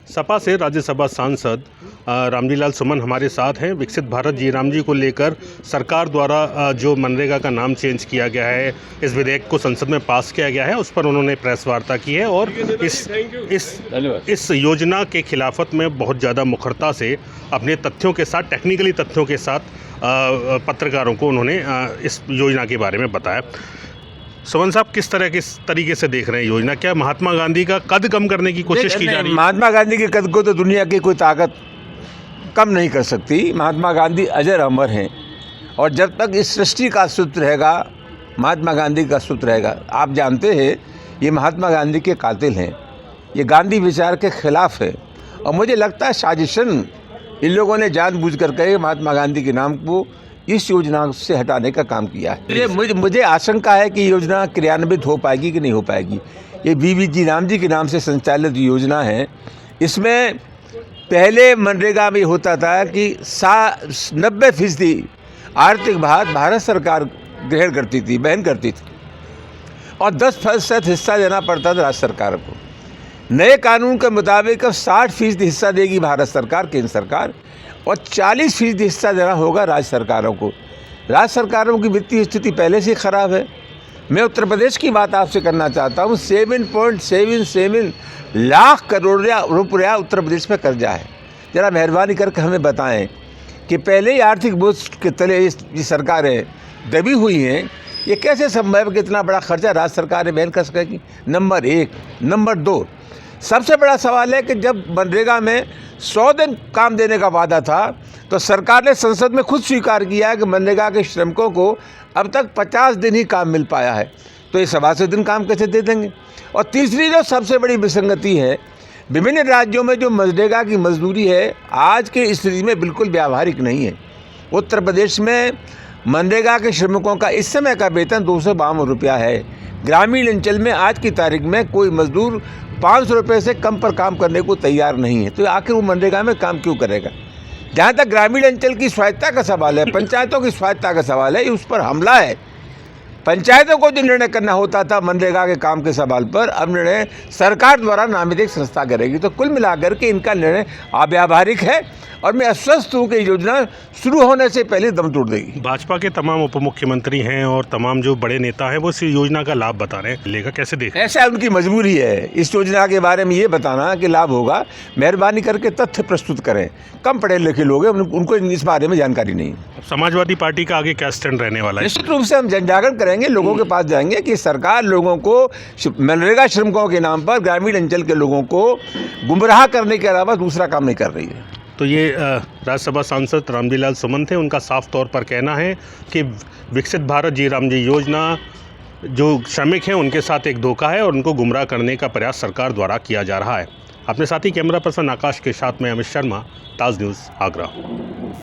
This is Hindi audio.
सपा से राज्यसभा सांसद रामजीलाल सुमन हमारे साथ हैं। विकसित भारत जी राम जी को लेकर सरकार द्वारा जो मनरेगा का नाम चेंज किया गया है, इस विधेयक को संसद में पास किया गया है, उस पर उन्होंने प्रेस वार्ता की है और इस योजना के खिलाफत में बहुत ज़्यादा मुखरता से अपने तथ्यों के साथ, टेक्निकली तथ्यों के साथ पत्रकारों को उन्होंने इस योजना के बारे में बताया। सुमन साहब, किस तरीके से देख रहे हैं योजना? क्या महात्मा गांधी का कद कम करने की कोशिश की जा रही है? महात्मा गांधी के कद को तो दुनिया की कोई ताकत कम नहीं कर सकती। महात्मा गांधी अजर अमर हैं और जब तक इस सृष्टि का सूत्र रहेगा, महात्मा गांधी का सूत्र रहेगा। आप जानते हैं ये महात्मा गांधी के कातिल हैं, ये गांधी विचार के खिलाफ है और मुझे लगता है साजिशन इन लोगों ने जानबूझ कर के महात्मा गांधी के नाम को इस योजना से हटाने का काम किया है। मुझे आशंका है कि योजना क्रियान्वित हो पाएगी कि नहीं हो पाएगी। ये वीवी जी राम जी के नाम से संचालित योजना है। इसमें पहले मनरेगा में होता था कि 90% आर्थिक भार भारत सरकार ग्रहण करती थी, वहन करती थी और 10% हिस्सा देना पड़ता था राज्य सरकार को। नए कानून के मुताबिक अब 60% हिस्सा देगी भारत सरकार, केंद्र सरकार, और 40% हिस्सा देना होगा राज्य सरकारों को। राज्य सरकारों की वित्तीय स्थिति पहले से ख़राब है। मैं उत्तर प्रदेश की बात आपसे करना चाहता हूँ। 7.77 लाख करोड़ रुपया उत्तर प्रदेश में कर्जा है। ज़रा मेहरबानी करके हमें बताएं कि पहले ही आर्थिक बोझ के तले ये सरकारें दबी हुई हैं, ये कैसे संभव है कि इतना बड़ा खर्चा राज्य सरकारें वहन कर सकेगी? नंबर 1। नंबर 2, सबसे बड़ा सवाल है कि जब मनरेगा में 100 दिन काम देने का वादा था तो सरकार ने संसद में खुद स्वीकार किया है कि मनरेगा के श्रमिकों को अब तक 50 दिन ही काम मिल पाया है, तो ये 120 दिन काम कैसे दे देंगे? और तीसरी जो सबसे बड़ी विसंगति है, विभिन्न राज्यों में जो मनरेगा की मजदूरी है आज की स्थिति में बिल्कुल व्यावहारिक नहीं है। उत्तर प्रदेश में मनरेगा के श्रमिकों का इस समय का वेतन 252 रुपया है। ग्रामीण अंचल में आज की तारीख में कोई मजदूर 500 रुपये से कम पर काम करने को तैयार नहीं है, तो आखिर वो मनरेगा में काम क्यों करेगा? जहाँ तक ग्रामीण अंचल की स्वायत्तता का सवाल है, पंचायतों की स्वायत्तता का सवाल है, उस पर हमला है। पंचायतों को जो निर्णय करना होता था मनरेगा के काम के सवाल पर, अब निर्णय सरकार द्वारा नामित एक संस्था करेगी। तो कुल मिलाकर के इनका निर्णय अव्यावहारिक है और मैं आश्वस्त हूँ कि योजना शुरू होने से पहले दम तोड़ देगी। भाजपा के तमाम उप मुख्यमंत्री हैं और तमाम जो बड़े नेता हैं वो इस योजना का लाभ बता रहे हैं, लेगा कैसे देख? ऐसा उनकी मजबूरी है इस योजना के बारे में ये बताना कि लाभ होगा। मेहरबानी करके तथ्य प्रस्तुत करें। कम पढ़े लिखे लोग हैं, उनको इस बारे में जानकारी नहीं है। समाजवादी पार्टी का आगे क्या स्टैंड रहने वाला है? निश्चित रूप से हम जन जागरण करेंगे, लोगों के पास जाएंगे कि सरकार लोगों को मनरेगा श्रमिकों के नाम पर ग्रामीण अंचल के लोगों को गुमराह करने के अलावा दूसरा काम नहीं कर रही है। तो ये राज्यसभा सांसद रामजीलाल सुमन थे। उनका साफ तौर पर कहना है कि विकसित भारत जी राम जी योजना जो श्रमिक हैं उनके साथ एक धोखा है और उनको गुमराह करने का प्रयास सरकार द्वारा किया जा रहा है। अपने साथी कैमरा पर्सन आकाश के साथ में अमित शर्मा, ताज न्यूज़, आगरा।